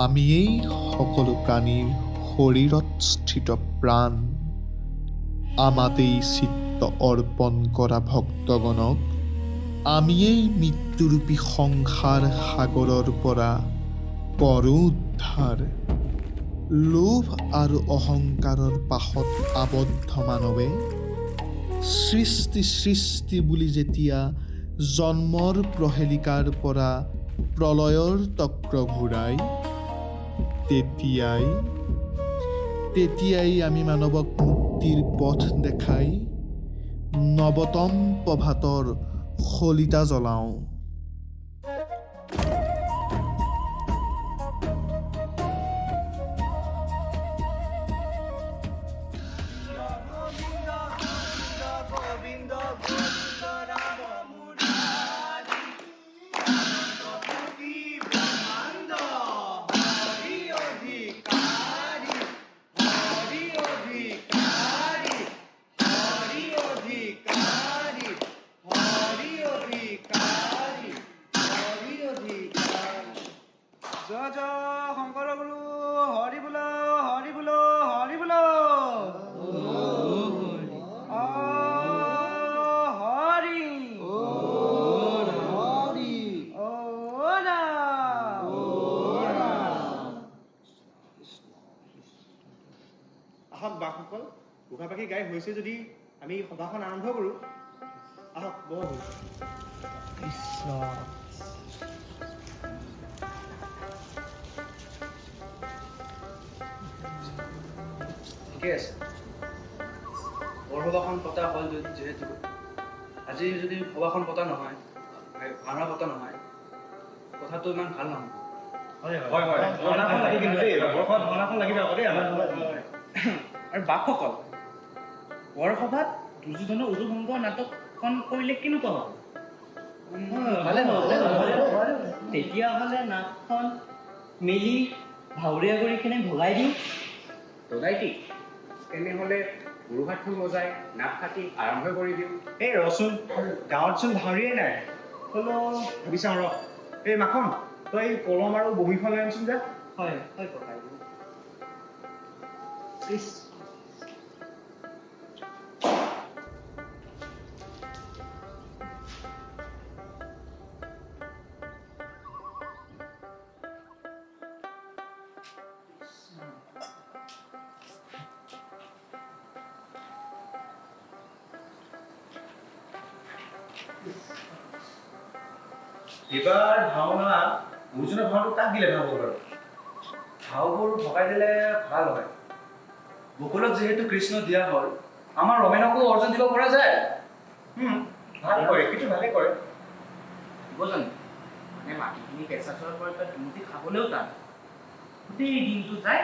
আমিয়েই সকলো প্ৰাণীৰ শৰীৰত স্থিত প্ৰাণ। আমাতেই চিত্ত অৰ্পণ কৰা ভক্তগণক আমিয়েই মৃত্যুৰূপী সংসাৰ সাগৰৰ পৰা কৰোঁ উদ্ধাৰ। লোভ আৰু অহংকাৰৰ পাশত আবদ্ধ মানৱে সৃষ্টি সৃষ্টি বুলি যেতিয়া জন্মৰ প্ৰহেলিকাৰ পৰা প্ৰলয়ৰ চক্ৰ ঘূৰাই, তেতিয়াই আমি মানৱক মুক্তিৰ পথ দেখাই নৱতম প্ৰভাতৰ শলিতা জ্বলাওঁ। জয় জয় শংকৰ গুৰু হৰি বোল হৰি বোল হৰি বোল। হৰি আহক বাকসকল, ঘোষা পাখি গাই হৈছে যদি আমি সভাখন আৰম্ভ কৰোঁ। আহক বহক। ঠিকে আছে। বৰসভাখন পতা হ'ল যিহেতু আজি যদি সভাখন পতা নহয়, ভাওনা পতা নহয়, কথাটো ইমান ভাল নহয়। আৰু বাকসকল, বৰসভাত দুৰ্যোধনৰ উজুভংগ নাটকখন কৰিলে কেনেকুৱা হ'ব? তেতিয়াহ'লে নাটখন মেলি ভাৱৰীয়া কৰি কিনে ভগাই দিওঁ। দদাইটি, তেনেহ'লে গুৰুভাতখন বজাই নাট পাতি আৰম্ভ কৰি দিওঁ। এই ৰচোন, গাঁৱতচোন ভাৱৰীয়াই নাই। হ'লেও ভাবি চাওঁ ৰ। এই মাখন, তই কলম আৰু বহীখন লৈ আনচোন যা। হয় হয় ককাই। এইবাৰ ভাওনা গুৰুজনে ভাওটো কাক দিলে ভাল হ'ব বাৰু? ভাওবোৰ ভগাই দিলে ভাল হয়। বকুলক যিহেতু কৃষ্ণ দিয়া হ'ল, আমাৰ ৰমেনকো অৰ্জন দিব পৰা যায়। ভাল কৰে, কিন্তু ভালে কৰে। দিব জানো? মানে মাটিখিনি কেঁচা চলৰ পৰা তাত দুমুঠি খাবলৈও টান। গোটেই দিনটো যায়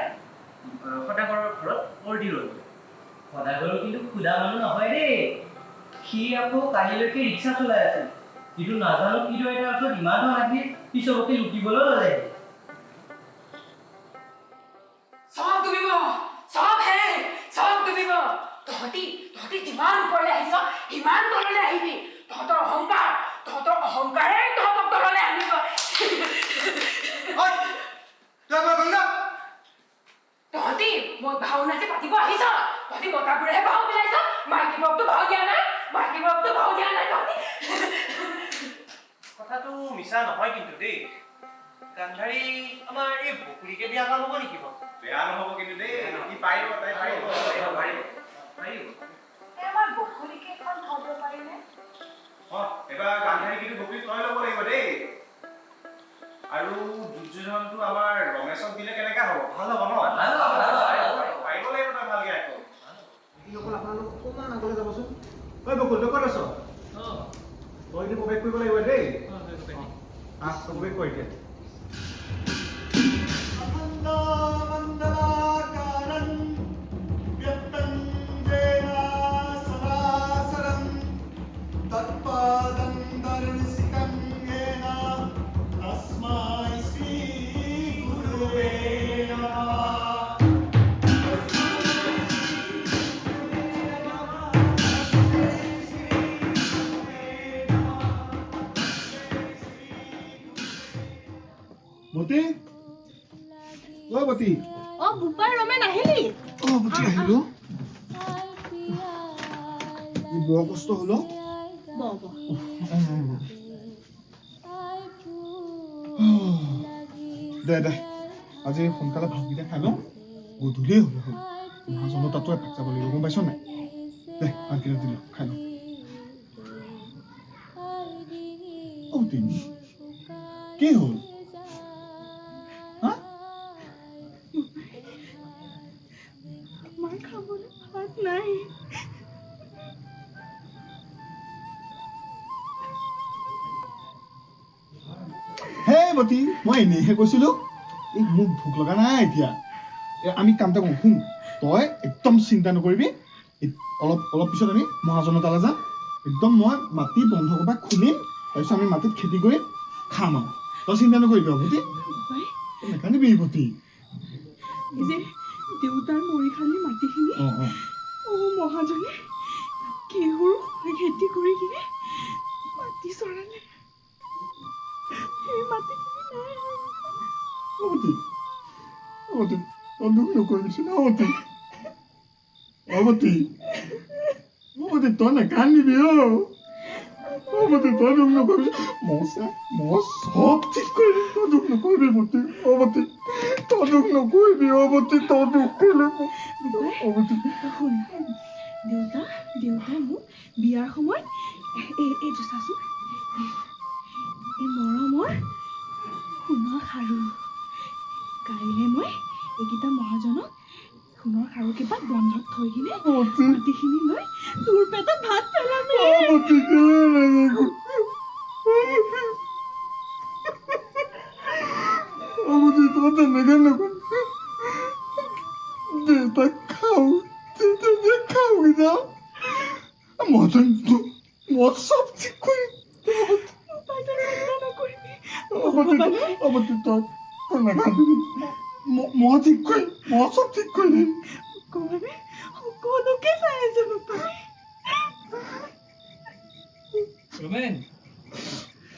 সদাগৰৰ ঘৰত অৰ্দি ৰ'ল। সদাগৰ কিন্তু ক্ষুদা মানুহ নহয় দেই। সি আকৌ কালিলৈকে ৰিক্সা চলাই আছে, কিন্তু নাজানো কিদৰে তাৰ ওচৰত ইমান ধন আহি পিছৰকে লুটিবলৈ ল'লে। চব ডুবিব, চব ডুবিব। তহঁতি যিমান ওপৰলৈ আহিছ সিমান তললৈ আহিবি। তহঁতৰ অহংকাৰে তহঁতক তললৈ আনিব। তহঁতি মই ভাওনা যে পাতিব আহিছ, তহঁতি মতাবোৰেহে ভাও পেলাইছ, মাইকীবোৰকতো ভাও দিয়া নাই তহঁতি। কথাটো মিছা নহয় কিন্তু দেই। গান্ধাৰী আমাৰ এই বকুলিকে দিয়া ভাল হ'ব নেকি বাৰু? বেয়া নহ'ব কিন্তু দেই। সি পাৰিব, তাই পাৰিব। আমাৰ বকুলিকে এখন থব পাৰিনে? এবাৰ গান্ধাৰী কিন্তু বকুলি তই ল'ব লাগিব দেই। আৰু দুৰ্যোধনটো আমাৰ ৰমেশক দিলে কেনেকা হ'ব? ভাল হ'ব ন? পাৰিব লাগিব তই ভালকে আকৌ। এইসকল আপোনালোক অকণমান আগলৈ যাবচোন। ঐ বকুল, তই ক'ত আছ? তই কিন্তু প্ৰৱেশ কৰিব লাগিব দেই। প্ৰৱেশ কৰ এতিয়া। মতি, অ বতী অ বুপাই ৰমেন আহিলি অ বতী আহিলো এই বৰ কষ্ট হলো দে দে আজি সোনকালে ভাতকেইটা খাই লওঁ গধূলিয়ে হ'ব হ'ল মহাজনৰ তাতো এপাক যাব লাগিব গম পাইছ নাই দে ভাতকেইটা দিলোঁ খাই লওঁ অ তিনি কি হ'ল হা মাৰ খাবলৈ ভাত নাই হে বতী মই এনেইহে কৈছিলোঁ এই মোক ভোক লগা নাই এতিয়া আমি কাম এটা কৰোঁ শুন তই একদম চিন্তা নকৰিবি অলপ অলপ পিছত আমি মহাজনৰ তালৈ যাম একদম মই মাটি বন্ধ কৰবা খুলিম তাৰপিছত আমি মাটিত খেতি কৰি খাম আৰু তই চিন্তা নকৰিবি বতী নাকান্দিবি বতী এই যে দেউতাৰ মৰি খালি মাটিখিনি মহাজনে কেহুৰ খেতি কৰি কিনে মাটি চৰালে সেই মাটিখিনি নাই অৱতী অৱতী তই দুখ নকৰিবিচোন অৱতী অৱতী অৱতী তই নাকান্দিবি অৱতী তই দুখ নকৰিবি মই চব ঠিক কৰিম তই দুখ নকৰিবি অৱতী অৱতী তই দুখ নকৰিবি অৱতী তই দুখ কৰিলে অৱতী শুন দেউতাই মোক বিয়াৰ সময়ত এইটো চাচোন এই মৰমৰ সোণৰ খাৰু কাইলৈ মই এইকেইটা মহাজনক সোণৰ খাৰু কিবা বন্ধত থৈ কিনে মাটিখিনি লৈ তোৰ পেটত ভাত পেলাবি অৱতী তই তেনেকে নকৰিবি দেউতাক খাওঁ কেইটা মই চব ঠিক কৰিম অৱতী তই নাকান্দিবি মই ঠিক কৰিম মই চব ঠিক কৰি দিম ভগৱানে সকলোকে চাই আছে বাপাই ৰমেন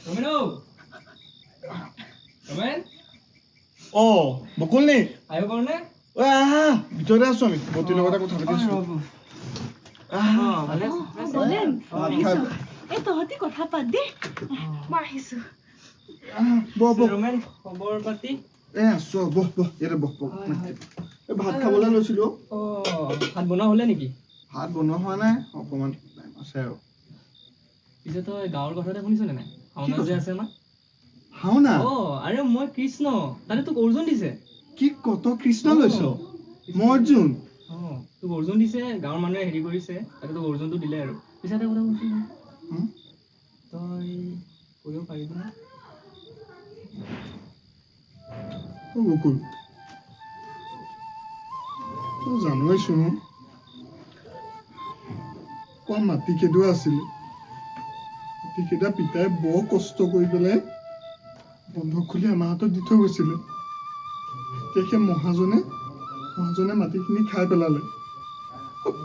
ৰমেন ঔ ৰমেন অ বকুল নি আহিব পাৰোনে আহা ভিতৰতে আছো আমি বতীৰ লগতে কথা পাতি আছো বলেন এই তহঁতি কথা পাত দেই মই আহিছো ৰমেন খবৰ পাতি আছো বহ ইয়াতে বহ ভাত খাবলৈ লৈছিলো ভাত বনোৱা হ'লে নেকি ভাত বনোৱা হোৱা নাই অকণমান টাইম আছে আৰু পিছে তই গাঁৱৰ কথা এটা শুনিছনে নাই ভাওনা যে আছে আমাৰ ভাওনা আৰে মই কৃষ্ণ তাতে তোক অৰ্জুন দিছে কি কত কৃষ্ণ লৈছ মই অৰ্জুন তোক অৰ্জুন দিছে গাঁৱৰ মানুহে হেৰি কৰিছে তাকে তোক অৰ্জুনটো দিলে আৰু পিছে এটা কথা কৈছোঁ তই কৰিব পাৰিবি না বকুল তই জানোৱেইচোন কোৱা মাটি কেইডোৱা আছিলে মাটিকেইটা পিতাই বৰ কষ্ট কৰি পেলাই বন্ধক খুলি আমাৰ হাতত দি থৈ গৈছিলে এতিয়া সেই মহাজনে মাটিখিনি খাই পেলালে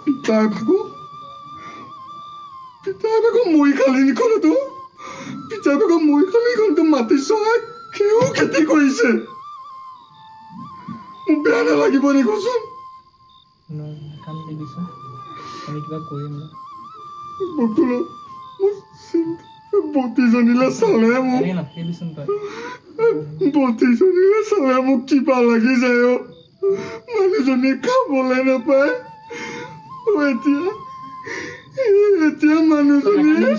পিতাই ভাগো মই খালি নিখনতো পিতাই ভাগো মই খালি নিখনতো মাটি চহাই সেও খেতি কৰিছে মোক বেয়া নালাগিব নি কচোন কাম দিবিচোন আমি কিবা কৰিম ন বকুল বতীজনীলে চালে মোক সেইবিচোন তই বতীজনীলে চালে মোক কিবা লাগি যায় মানুহজনীয়ে খাবলৈ নাপায় এতিয়া মানুহজনীয়ে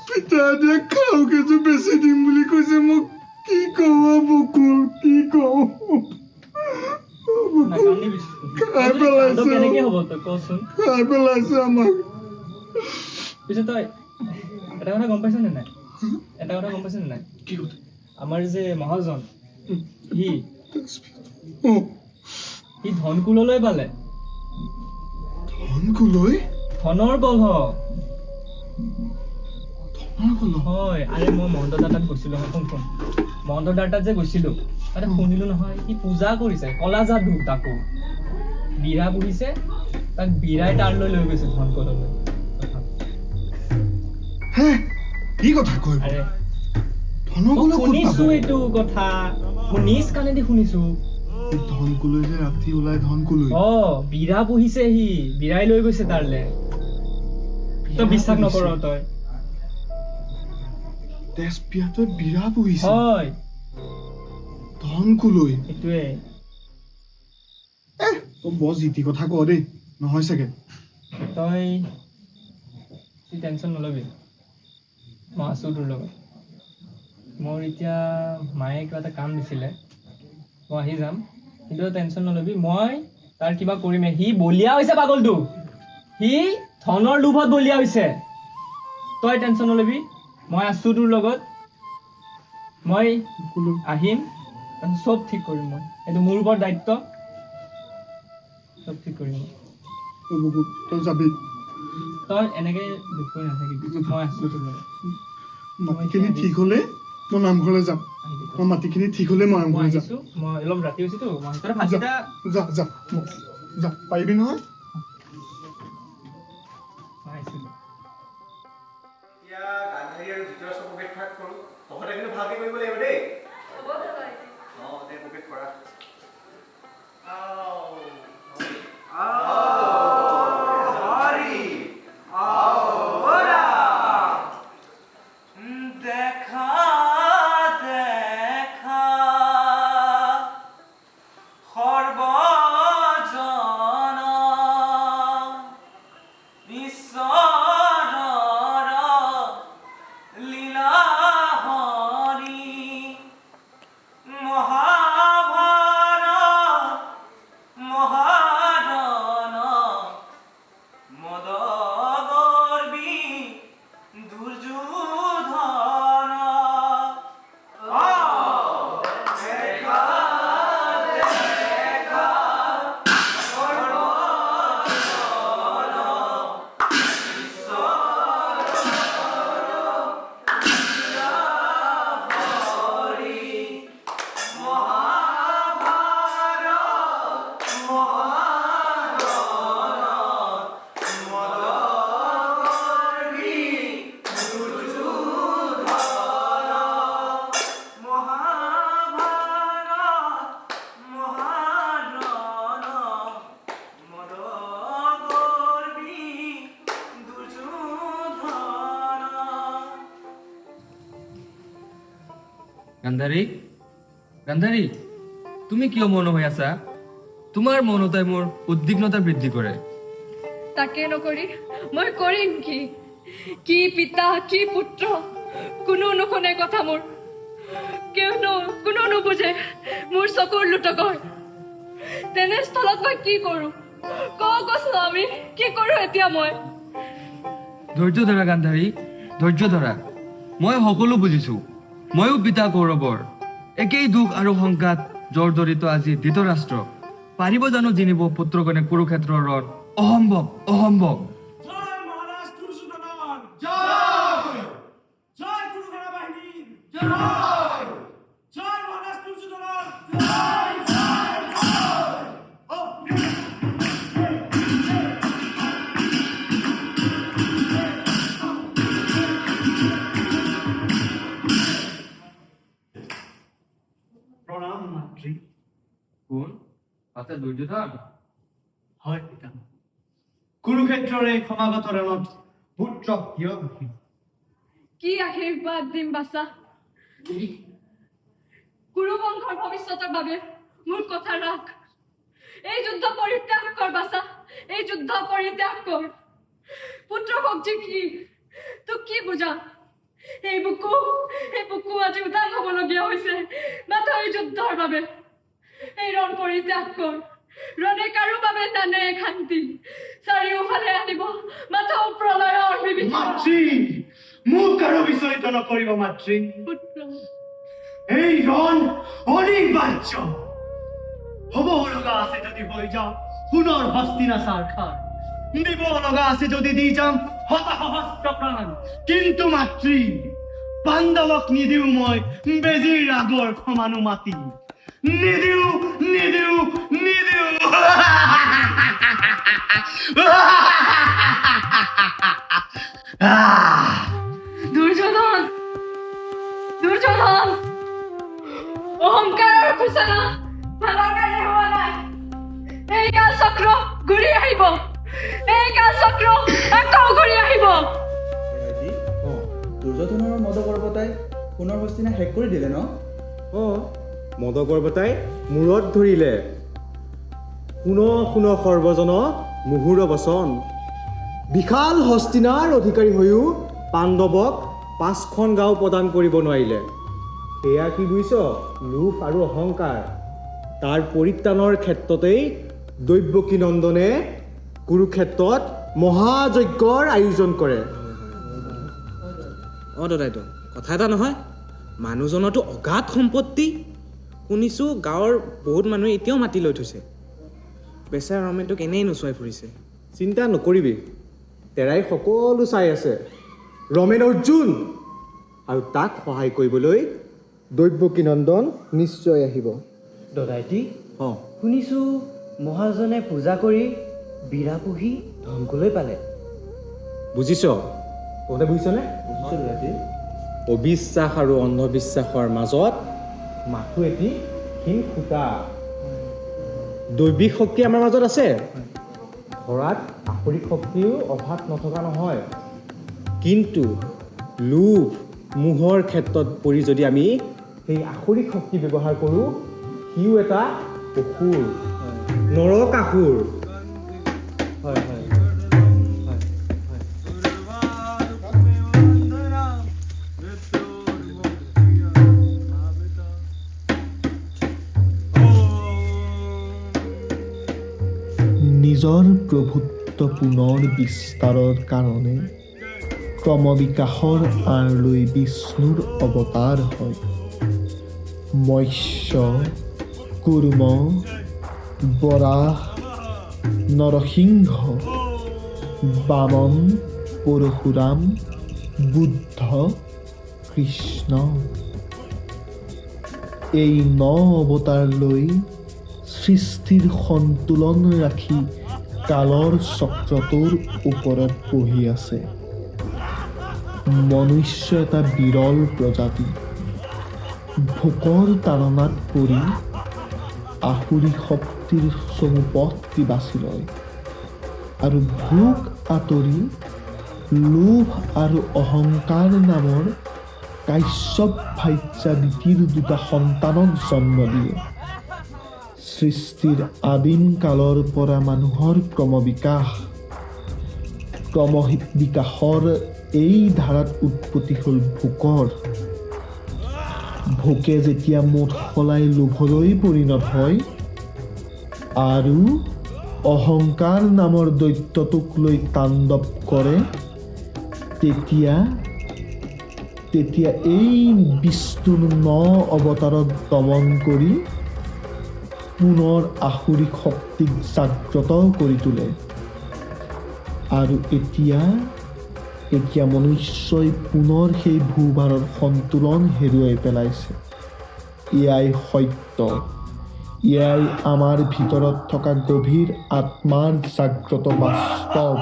পিতা দিয়া খাওঁ কেজো বেছি দিম বুলি কৈছে মোক কি কওঁ বকুল কি কওঁ খাই পেলাইছে আমাক পিছে তই এটা কথা গম পাইছনে নাই কি কথা আমাৰ যে মহাজন সি ধনকুললৈ ধনৰ কলহ হয় আৰে মই মহন্ত দাতাত গৈছিলো শুন মহন্ত দাতাত যে গৈছিলো তাতে শুনিলো নহয় সি পূজা কৰিছে কলা যাদু তাকো বিৰা পুহিছে তাক বিৰাই তালৈ লৈ গৈছে ধন কললৈ কি কথা কয় আৰে শুনিছো এইটো কথা মই নিজ কাণেদি শুনিছো এই ধনকুলৈ যে ৰাতি ওলাই ধনকুলৈ বিৰা পুহিছে সি বিৰাই লৈ গৈছে তাৰলে তই বিশ্বাস নকৰ তই তেজপিয়াতই বিৰা পুহিছে হয় ধনকুলৈ সেইটোৱে তই বৰ জিতি কথা ক দেই নহয় চাগে তই টেনশ্যন নল'বি মই আছোঁ তোৰ লগত মোৰ এতিয়া মায়ে কিবা এটা কাম দিছিলে মই আহি যাম কিন্তু টেনশ্যন নল'বি মই তাৰ কিবা কৰিমেই সি বলিয়া হৈছে পাগলটো সি ধনৰ লোভত বলিয়া হৈছে তই টেনশ্যন নল'বি মই আছোঁ তোৰ লগত মই আহিম তাৰপিছত চব ঠিক কৰিম মই এইটো মোৰ ওপৰত দায়িত্ব চব ঠিক কৰিম মই তই যাবি তই এনেকে দুখ কৰি নাথাকিবি মই আছোঁ তোৰ লগত মাটিখিনি ঠিক হ'লে মই নামঘৰলৈ যাম মই মাটিখিনি ঠিক হ'লে মই মই নামঘৰলৈ যাম আহিছোঁ মই অলপ ৰাতি হৈছেতো মই তই ভাতকেইটা যা যা যা পাৰিবি নহয় মই আহিছিলোঁ এতিয়া গান্ধাৰী আৰু ধৃতৰাষ্ট্ৰ প্ৰৱেশ ভাগ কৰোঁ তহঁতে কিন্তু ভালকে কৰিব লাগিব দেই দে প্ৰৱেশ কৰা দেখা দেখা সৰ্বজন ঈশ্বৰৰ লীলা হৰি মহাভাৰত মহাৰণ মদগৰ্বী দুৰ্যোধন দেখা দেখা গান্ধাৰী গান্ধাৰী তুমি কিয় মৌন হৈ আছা তোমাৰ মৌনতাই মোৰ উদ্বিগ্নতা বৃদ্ধি কৰে তাকে নকৰি মই কৰিম কি কি পিতা কি পুত্ৰ কোনো নুশুনে কথা মোৰ কোনো নুবুজে মোৰ চকুৰ লোটকৰ তেনেস্থলত মই কি কৰোঁ কচোন আমি কি কৰোঁ এতিয়া মই ধৈৰ্য ধৰা গান্ধাৰী ধৈৰ্য ধৰা মই সকলো বুজিছো ময়ো পিতা কৌৰৱৰ একেই দুখ আৰু শংকাত জৰ্জৰিত আজি ধৃতৰাষ্ট্ৰ পাৰিব জানো জিনিব পুত্ৰগণে কুৰুক্ষেত্ৰৰ ৰণ অসম্ভৱ অসম্ভৱ জয় মহাৰাজ দুৰ্যোধনৰ জয় জয় গুৰু সেনাবাহিনী জয় জয় মহাৰাজ দুৰ্যোধনৰ জয় জয় জয় প্ৰণাম মাতৃ কোন আছে দুৰ্যোধন হয় পিতা কুৰুক্ষেত্ৰৰে সমাগত ৰণত পুত্ৰ হিয় কি আশীৰ্বাদ দিম বাচা কুৰু বংশৰ ভৱিষ্যতৰ বাবে মোৰ কথা ৰাখ এই যুদ্ধ পৰিত্যাগ কৰ বাচা এই যুদ্ধ পৰিত্যাগ কৰ পুত্ৰ শক্তি কি তোক কি বুজা এই বুকু আজি উদান হ'বলগীয়া হৈছে মাথো এই যুদ্ধৰ বাবে এই ৰণ পৰিত্যাগ কৰ ৰণে কাৰো বাবে নানে শান্তি চাৰিওফালে আনিব মাথো প্ৰলয়ৰ বিবিধ মাতৃ মোক আৰু বিচলিত নকৰিব মাতৃ পুত্ৰ এই ৰণ অনিবাৰ্য হ'ব লগা আছে যদি হৈ যাওঁ পুনৰ হস্তিনাচাৰ খান দিব লগা আছে যদি দি যাম হতাহস্ত প্ৰাণ কিন্তু মাতৃ পাণ্ডৱক নিদিওঁ মই বেজীৰ আগৰ সমানো মাতি নিদিওঁ নিদিওঁ নিদিওঁ দুৰ্যোধন অহংকাৰৰ ঘোষণা ভালৰ কাৰণে হোৱা নাই। এই কাল চক্ৰ ঘূৰি আহিব। এই কাল চক্ৰ আকৌ ঘূৰি আহিব। দুৰ্যোধনৰ মদগৰ্ভতাই সোণৰ হস্তিনা শেষ কৰি দিলে ন? মদগৰ্ভতাই মূৰত ধৰিলে। শুন শুন সৰ্বজন মুহুৰ বচন। বিশাল হস্তিনাৰ অধিকাৰী হৈও পাণ্ডৱক 5খন গাঁও প্ৰদান কৰিব নোৱাৰিলে। সেয়া কি বুজিছ? লোভ আৰু অহংকাৰ। তাৰ পৰিত্ৰাণৰ ক্ষেত্ৰতেই দৈৱকী নন্দনে কুৰুক্ষেত্ৰত মহাযজ্ঞৰ আয়োজন কৰে। দাদাইটো কথা এটা নহয়, মানুহজনৰতো অগাধ সম্পত্তি। শুনিছোঁ গাঁৱৰ বহুত মানুহে এতিয়াও মাটি লৈ থৈছে। বেচেৰা ৰমেনটোক এনেই নোচোৱাই ফুৰিছে। চিন্তা নকৰিবি, তেৰাই সকলো চাই আছে। ৰমেন অৰ্জুন আৰু তাক সহায় কৰিবলৈ দৈৱকী নন্দন নিশ্চয় আহিব। দদাইটি শুনিছোঁ মহাজনে পূজা কৰি বীৰা পুহি ধ্বংসলৈ পালে। বুজিছ? তহঁতে বুজিছনে? অবিশ্বাস আৰু অন্ধবিশ্বাসৰ মাজত মাথো এটি ক্ষীণ সূতা। দৈবিক শক্তি আমাৰ মাজত আছে, ধৰাত আসুৰিক শক্তিও অভাৱ নথকা নহয়। কিন্তু লোভ মোহৰ ক্ষেত্ৰত পৰি যদি আমি সেই আসুৰিক শক্তি ব্যৱহাৰ কৰোঁ, সিও এটা অসুৰ, নৰকাসুৰ। হয় হয়। নিজৰ প্ৰভুত্ব পুনৰ বিস্তাৰৰ কাৰণে ক্ৰমবিকাশৰ আঁৰ লৈ বিষ্ণুৰ অৱতাৰ হয়। মৎস্য, কুৰ্ম, বৰাহ, নৰসিংহ, বামন, পৰশুৰাম, বুদ্ধ, কৃষ্ণ। এই 9 অৱতাৰ লৈ সৃষ্টিৰ সন্তুলন ৰাখি কালৰ চক্ৰটোৰ ওপৰত বহি আছে। মনুষ্য এটা বিৰল প্ৰজাতি। ভোকৰ তাৰণাত পৰি আসুৰী শক্তিৰ চমু পথটি বাছি লয় আৰু ভোক আঁতৰি লোভ আৰু অহংকাৰ নামৰ কাশ্যপ ভাজ্যাবৃত্তিৰ 2টা সন্তানক জন্ম দিয়ে। সৃষ্টিৰ আদিম কালৰ পৰা মানুহৰ ক্ৰমবিকাশৰ এই ধাৰাত উৎপত্তি হ'ল ভোকৰ। ভোকে যেতিয়া মুঠ সলাই লোভলৈ পৰিণত হয় আৰু অহংকাৰ নামৰ দৈত্যটোক লৈ তাণ্ডৱ কৰে, তেতিয়া এই বিষ্ণুৰ 9 অৱতাৰক দমন কৰি পুনৰ আসুৰিক শক্তিক জাগ্ৰত কৰি তোলে। আৰু এতিয়া মনুষ্যই পুনৰ সেই ভূভাৰৰ সন্তুলন হেৰুৱাই পেলাইছে। এয়াই সত্য, এয়াই আমাৰ ভিতৰত থকা গভীৰ আত্মাৰ জাগ্ৰত বাস্তৱ।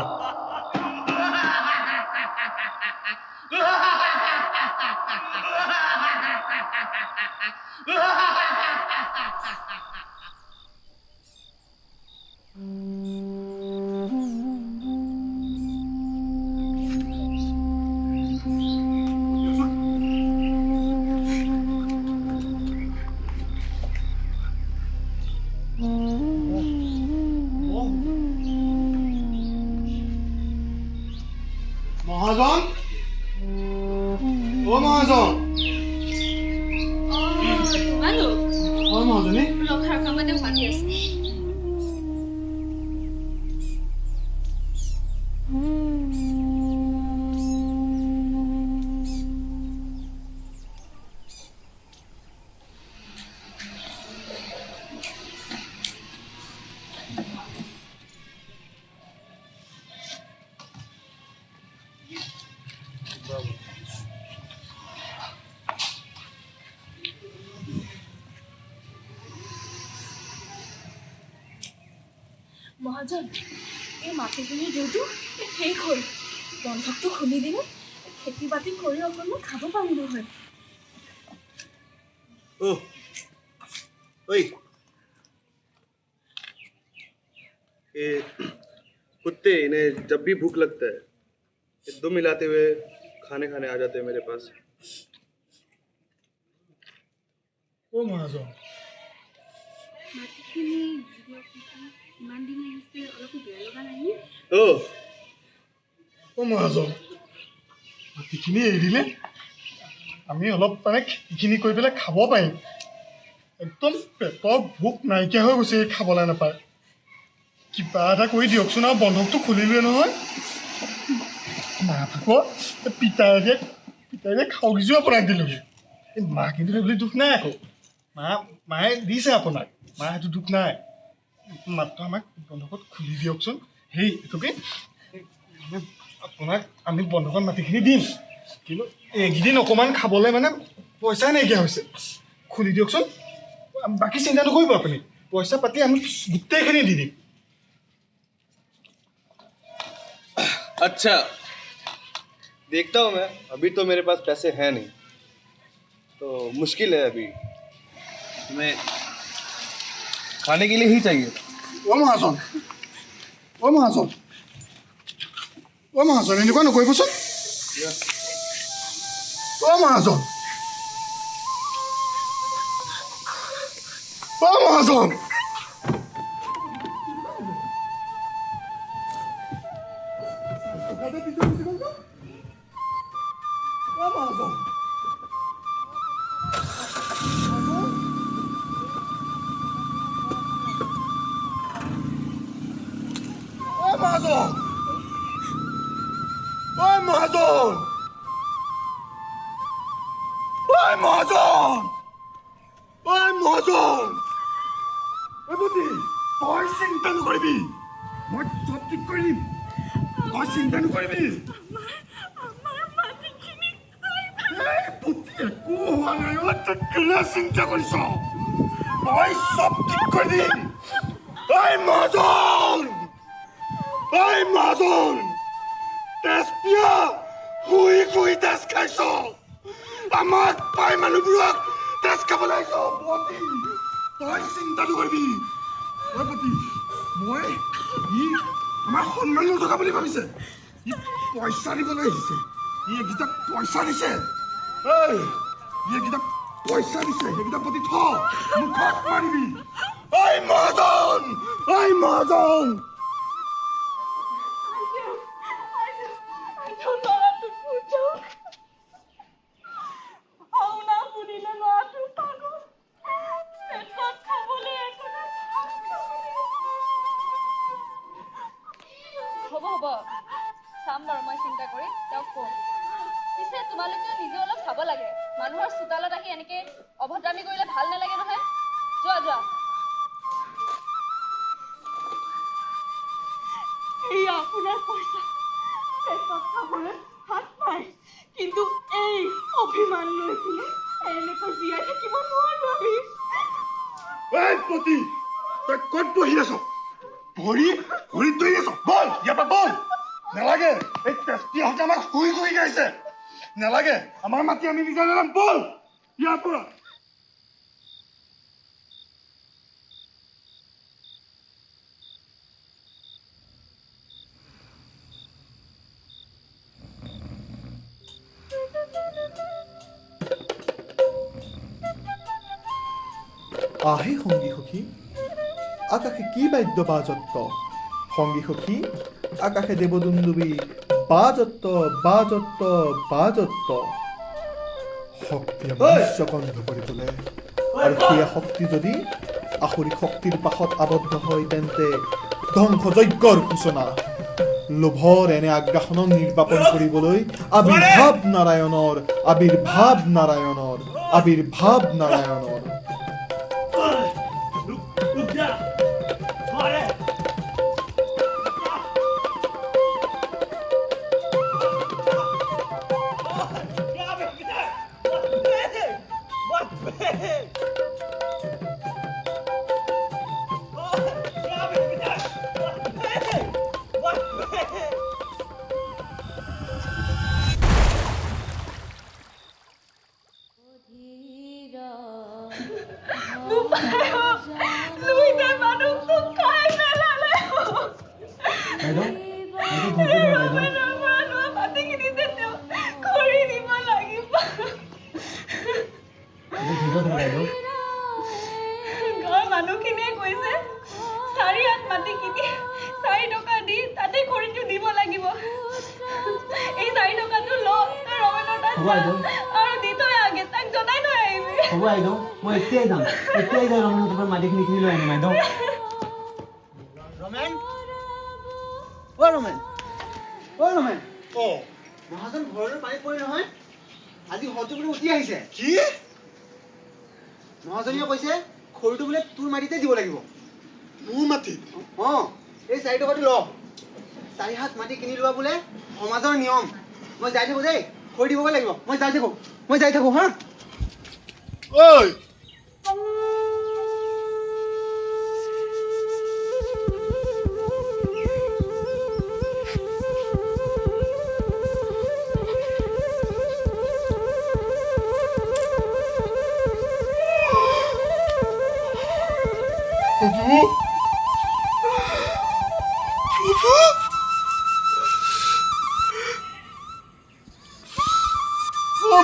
মহাজন, অ মহাজন। হয় মহাজনী। মহাজন, এই মাটিখিনিৰ দেউটো শেষ হ'ল। বন্ধকটো খুলি দিলে খেতি বাতি কৰি অকণমান খাব পাৰিলো হয়। ঐ कि कुत्ते इन्हें जब भी भूख लगता है ये दो मिलाते हुए खाने खाने आ जाते हैं मेरे पास। অ' মহাজন মাটিখিনি ইমান দিন আহিছে অলপো বেয়া লগা নাই ओ অ' মহাজন মাটিখিনি এৰি দিলে আমি অলপ মানে খেতিখিনি কৰি পেলাই খাব পাৰিম। একদম পেটৰ ভোক নাইকিয়া হৈ গৈছে খাবলৈ নাপায়। কিবা এটা কৰি দিয়কচোন আৰু বন্ধকটো খুলিলোৱে নহয়। মা ভাগৰ পিতাইৰে খাওঁ কিজো আপোনাক দিলোঁহি। এই মা কিন্তু সেইবুলি দুখ নাই আকৌ। মায়ে দিছে আপোনাক, মা সেইটো দুখ নাই। মাত্ৰ আমাক বন্ধকত খুলি দিয়কচোন। সেই এইটোকে আপোনাক আমি বন্ধকত মাটিখিনি দিম, কিন্তু এইকেইদিন অকণমান খাবলৈ মানে পইচা নাইকিয়া হৈছে। খুলি দিয়কচোন, বাকী চিন্তা নকৰিব আপুনি। পইচা পাতি আমি গোটেইখিনি দি দিম। अच्छा, देखता हूँ मैं। अभी तो मेरे पास पैसे हैं नहीं, तो मुश्किल है अभी। मैं खाने के लिए ही चाहिए। অ' মহাজন, অ' মহাজন, অ' মহাজন এনেকুৱা নকৰিবচোন। অ' মহাজন, অ' মহাজন, অ' মহাজন, অ' মহাজন, অ' মহাজন, অ' মহাজন, অ' মহাজন, এবতী তই চিন্তা নকৰিবি, মই চব ঠিক কৰি দিম। তই চিন্তা নকৰিবি। একো হোৱা নাই, তই কেলে চিন্তা কৰিছ? মই চব ঠিক কৰি দিম। ঐ মহাজন, ঐ মহাজন, তেজ পিয়া শুই শুই তেজ খাইছ। আমাক পাই মানুহবোৰক তেজ খাবলৈ আহিছ। পতি, তই চিন্তা নকৰিবি। ঐ পতি, মই আমাৰ সন্মান নথকা বুলি ভাবিছে। ই পইচা দিবলৈ আহিছে। ই এইকেইটা পইচা দিছে। এই এইকেইটা পইচা দিছে, সেইকেইটা প্ৰতি থ, মুখত মাৰিবি। ঐ মহাজন, ঐ মহাজন, হ'ব হ'ব, চাম বাৰু মই চিন্তা কৰি তেওঁক ক'ম। পিছে তোমালোকেও নিজে অলপ চাব লাগে। মানুহৰ চোতালত আহি এনেকৈ অভদ্ৰামী কৰিলে ভাল নালাগে নহয়। যোৱা যোৱা। এই আপোনাৰ পইচা পেটত খাবলৈ হাত নাই, কিন্তু এই অভিমান লৈ কিনে এনেকৈ জীয়াই থাকিব নোৱাৰো আমি। এই পতি, তই ক'ত বহি আছ? ভৰিত ধৰি আছ? বল ইয়াৰ পৰা বল। নালাগে, এই তেজপিয়াহঁতে আমাক শুই শুই গাইছে। নালাগে, আমাৰ মাটি আমি নিজে নালাম। বল ইয়াৰ পৰা। আহে সংগী সখী, আকাশে কি বাদ্য বাজত্ব। সংগী সখী, আকাশে দেৱদুন্দুবী বাজত্ব বাজত্ব বাজত্ব। শক্তিয়ে মনুষ্য কণ্ঠ কৰি তোলে, আৰু সেই শক্তি যদি আসুৰিক শক্তিৰ পাশত আবদ্ধ হয়, তেন্তে ধ্বংসযজ্ঞৰ সূচনা। লোভৰ এনে আগ্ৰাসনক নিৰ্বাপন কৰিবলৈ আবিৰ্ভাৱ নাৰায়ণৰ, আবিৰ্ভাৱ নাৰায়ণৰ, আবিৰ্ভাৱ নাৰায়ণৰ। বাইদেউ বাইদেউ ধৈৰ্য ধৰা বাইদেউ মাটিখিনি যে তেওঁ কৰি দিব লাগিব। ধৈৰ্য ধৰা বাইদেউ গাঁৱৰ মানুহখিনিয়ে কৈছে 4 হাত মাটি কিনি 4 টকা দি তাতে খৰিটো দিব লাগিব। এই 4 টকাটো ল তই ৰমেনৰ তাত হ'ব যা বাইদেউ। আৰু দি থৈ আগে, তাক জনাই থৈ আহিবি। হ'ব বাইদেউ মই এতিয়াই যাম ৰমেনৰ তোমাৰ মাটিখিনি কিনি লৈ আনিম বাইদেউ। ৰমেন মহাজন ঘৰলৈ পানী পৰি নহয়, আজি হয়তো বোলে উঠি আহিছে। কি মহাজনীয়ে কৈছে খৰিটো বোলে তোৰ মাটিতে দিব লাগিব। মোৰ মাটিত এই 4 টকাটো ল। 4 হাত মাটি কিনি লোৱা বোলে সমাজৰ নিয়ম। মই যাই থাকো দেই, খৰি দিবগৈ লাগিব। মই যাই থাকো হা। ঐ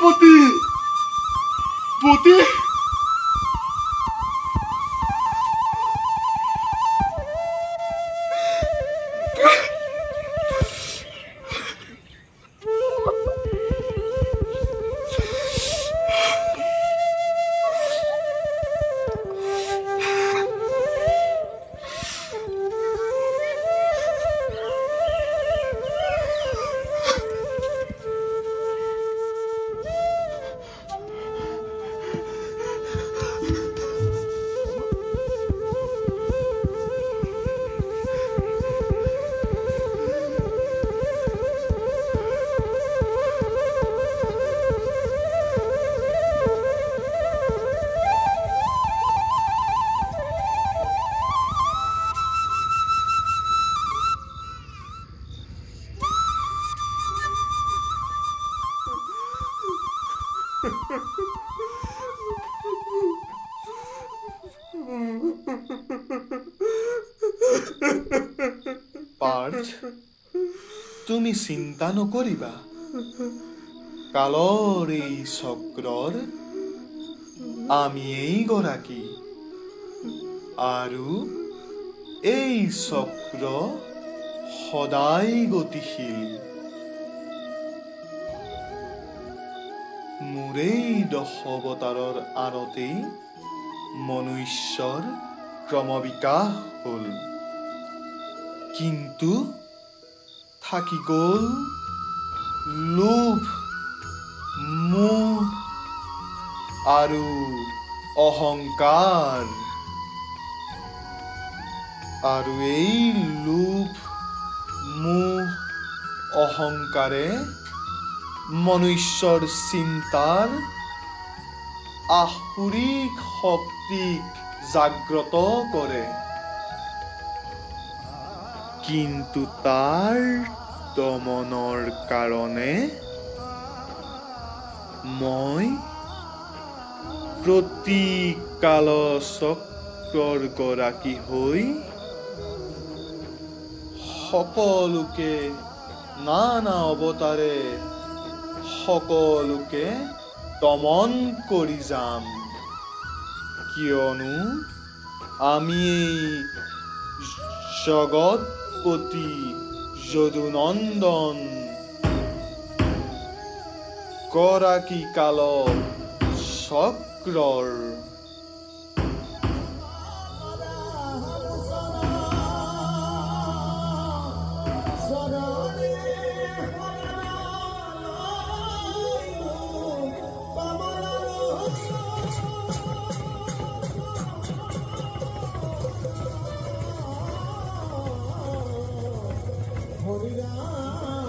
বতী বতী পাৰ্থ, তুমি চিন্তা নকৰিবা। কালৰ এই চক্ৰৰ আমিয়েই গৰাকী, আৰু এই চক্ৰ সদায় গতিশীল। মোৰেই 10 অৱতাৰৰ আঁৰতেই মনুষ্যৰ ক্ৰমবিকাশ হ'ল, কিন্তু থাকি গ'ল লোভ, মোহ আৰু অহংকাৰ। আৰু এই লোভ, মোহ, অহংকাৰে মনুষ্যৰ চিন্তাৰ আসুৰিক শক্তিক জাগ্ৰত কৰে, কিন্তু তাৰ দমনৰ কাৰণে মই প্ৰতি কালচক্ৰৰ গৰাকী হৈ সকলোকে নানা অৱতাৰে সকলোকে দমন কৰি যাম, কিয়নো আমি এই জগৎপতি যদুনন্দন গৰাকী কাল চক্ৰৰ হৰিৰাম